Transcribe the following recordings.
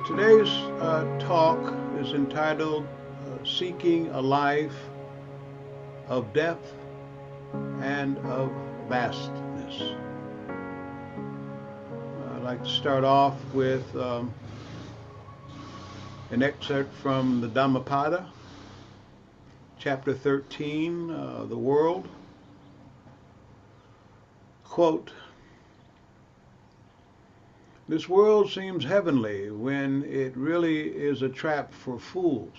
Today's talk is entitled Seeking a Life of Depth and of Vastness. I'd like to start off with an excerpt from the Dhammapada, chapter 13, The World. Quote, "This world seems heavenly when it really is a trap for fools,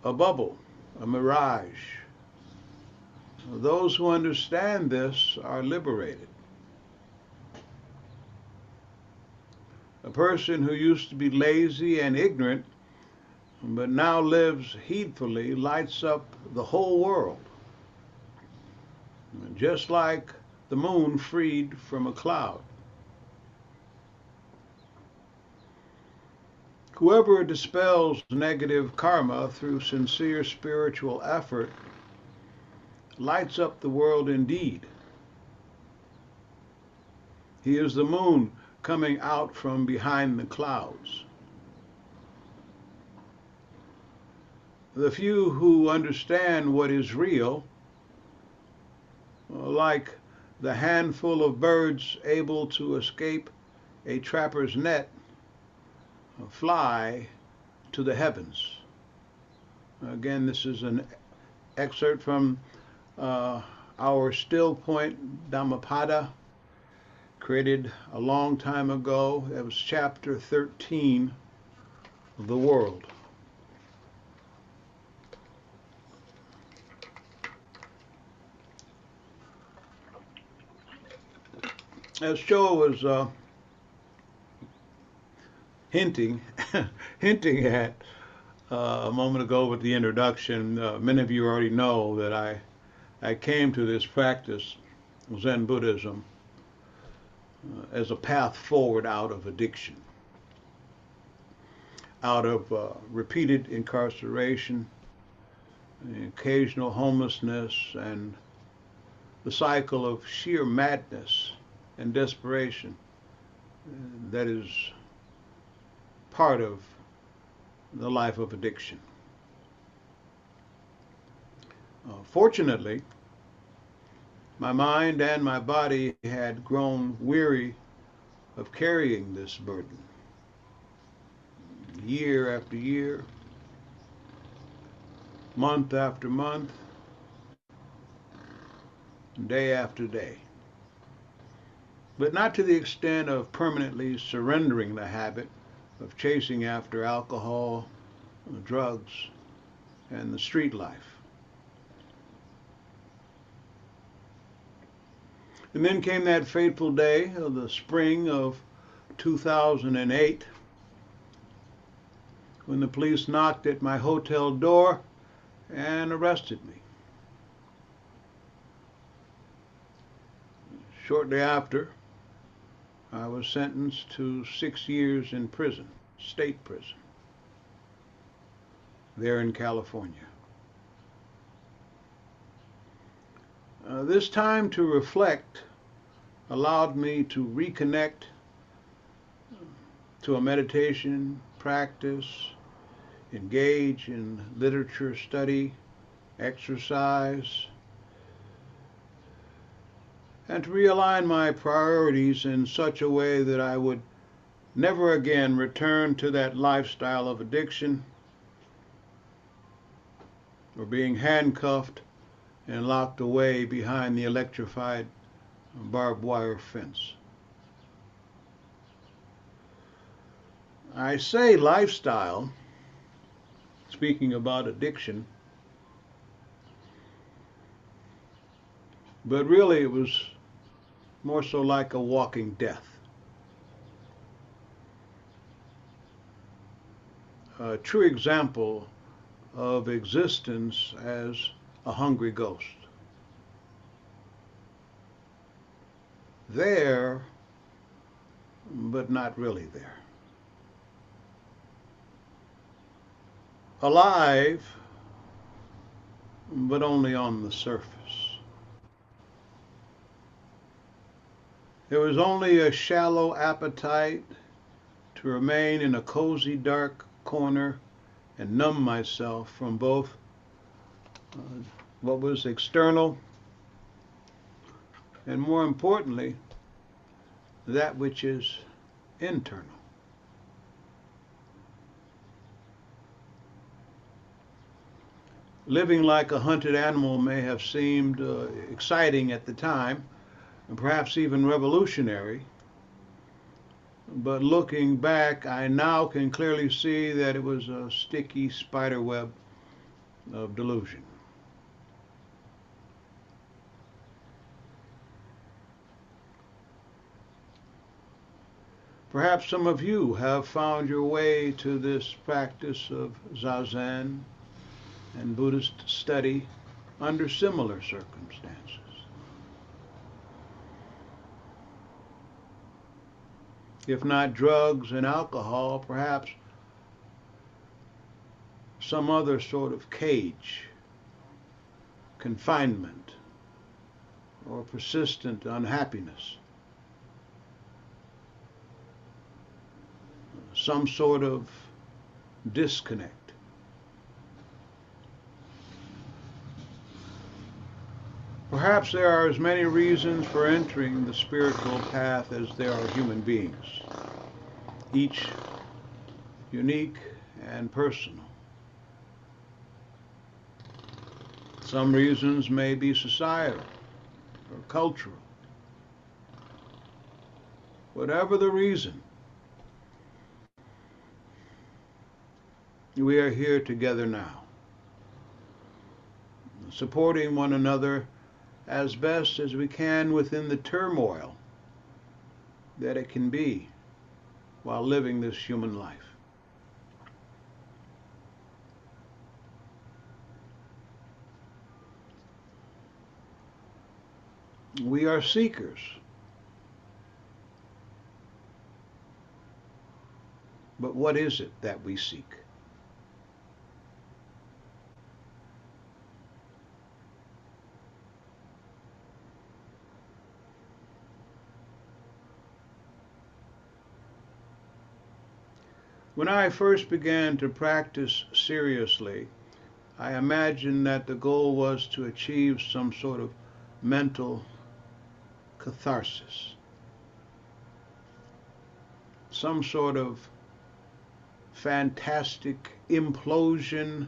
a bubble, a mirage. Those who understand this are liberated. A person who used to be lazy and ignorant but now lives heedfully lights up the whole world, just like the moon freed from a cloud. Whoever dispels negative karma through sincere spiritual effort lights up the world indeed. He is the moon coming out from behind the clouds. The few who understand what is real, like the handful of birds able to escape a trapper's net, fly to the heavens." Again, this is an excerpt from our Still Point Dhammapada, created a long time ago. That was chapter 13 of The World. As Joe was hinting hinting at a moment ago with the introduction, many of you already know that I came to this practice, Zen Buddhism, as a path forward out of addiction, out of repeated incarceration, occasional homelessness, and the cycle of sheer madness and desperation that is part of the life of addiction. Fortunately, my mind and my body had grown weary of carrying this burden. Year after year, month after month, day after day. But not to the extent of permanently surrendering the habit of chasing after alcohol, drugs, and the street life. And then came that fateful day of the spring of 2008, when the police knocked at my hotel door and arrested me. Shortly after, I was sentenced to 6 years in prison, state prison, there in California. This time to reflect allowed me to reconnect to a meditation practice, engage in literature study, exercise, and to realign my priorities in such a way that I would never again return to that lifestyle of addiction or being handcuffed and locked away behind the electrified barbed wire fence. I say lifestyle, speaking about addiction, but really it was more so like a walking death. A true example of existence as a hungry ghost. There, but not really there. Alive, but only on the surface. There was only a shallow appetite to remain in a cozy dark corner and numb myself from both uh, what was external and, more importantly, that which is internal. Living like a hunted animal may have seemed exciting at the time, and perhaps even revolutionary. But looking back, I now can clearly see that it was a sticky spider web of delusion. Perhaps some of you have found your way to this practice of Zazen and Buddhist study under similar circumstances. If not drugs and alcohol, perhaps some other sort of cage, confinement, or persistent unhappiness. Some sort of disconnect. Perhaps there are as many reasons for entering the spiritual path as there are human beings, each unique and personal. Some reasons may be societal or cultural. Whatever the reason, we are here together now, supporting one another as best as we can within the turmoil that it can be while living this human life. We are seekers, but what is it that we seek? When I first began to practice seriously, I imagined that the goal was to achieve some sort of mental catharsis, some sort of fantastic implosion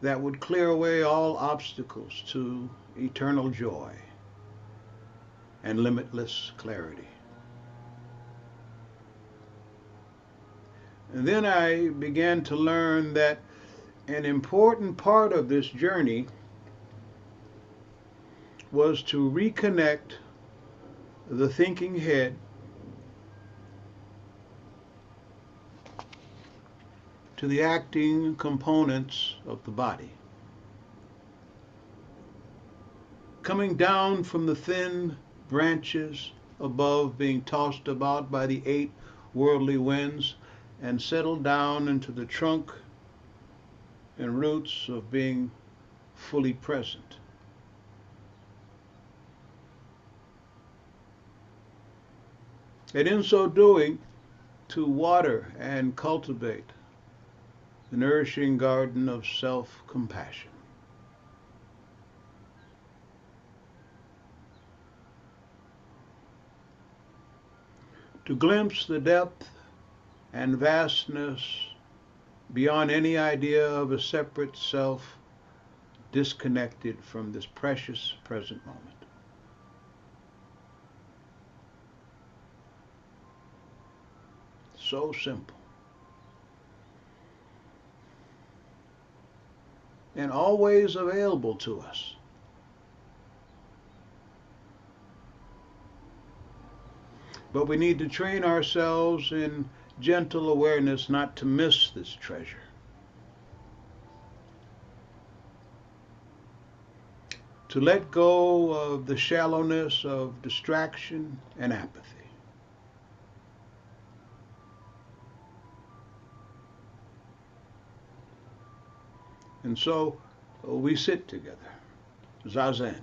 that would clear away all obstacles to eternal joy and limitless clarity. And then I began to learn that an important part of this journey was to reconnect the thinking head to the acting components of the body. Coming down from the thin branches above, being tossed about by the 8 worldly winds, and settle down into the trunk and roots of being fully present. And in so doing, to water and cultivate the nourishing garden of self-compassion. To glimpse the depth and vastness beyond any idea of a separate self disconnected from this precious present moment. So simple. And always available to us. But we need to train ourselves in gentle awareness not to miss this treasure. To let go of the shallowness of distraction and apathy. And so we sit together, Zazen.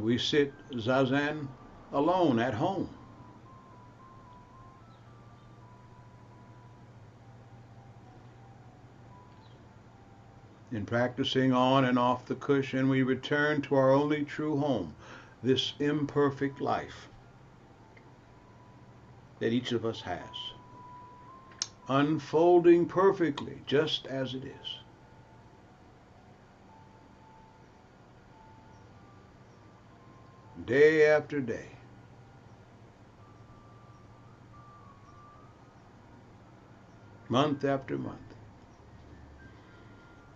We sit zazen alone at home. In practicing on and off the cushion, we return to our only true home, this imperfect life that each of us has, unfolding perfectly just as it is. Day after day. Month after month.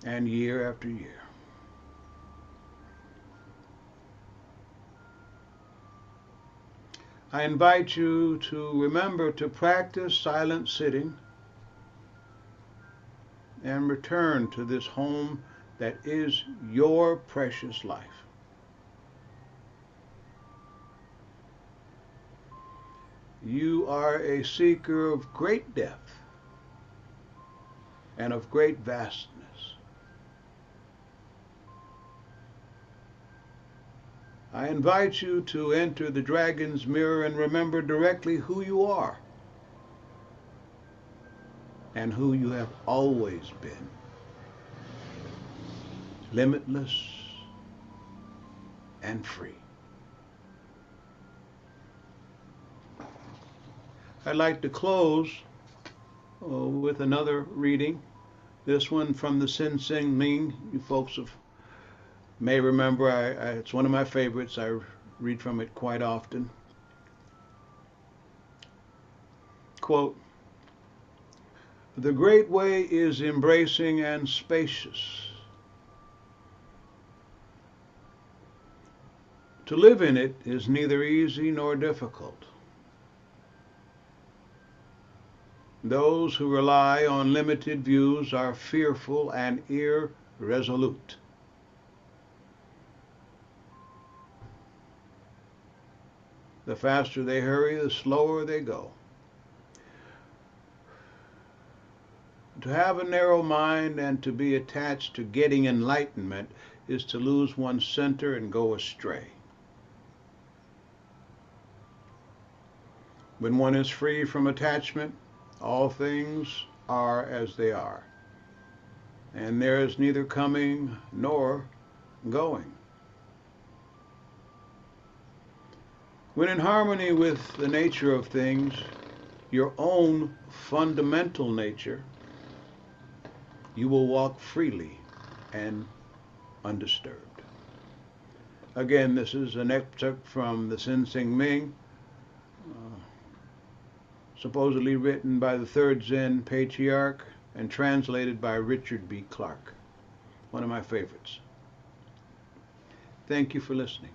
And year after year. I invite you to remember to practice silent sitting and return to this home that is your precious life. You are a seeker of great depth and of great vastness. I invite you to enter the dragon's mirror and remember directly who you are and who you have always been. Limitless and free. I'd like to close with another reading. This one from the Sin Sing Ming. You folks may remember, it's one of my favorites. I read from it quite often. Quote, "The great way is embracing and spacious. To live in it is neither easy nor difficult. Those who rely on limited views are fearful and irresolute. The faster they hurry, the slower they go. To have a narrow mind and to be attached to getting enlightenment is to lose one's center and go astray. When one is free from attachment, all things are as they are, and there is neither coming nor going. When in harmony with the nature of things, your own fundamental nature, you will walk freely and undisturbed." Again, this is an excerpt from the Sin Sing Ming, supposedly written by the third Zen patriarch and translated by Richard B. Clarke. One of my favorites. Thank you for listening.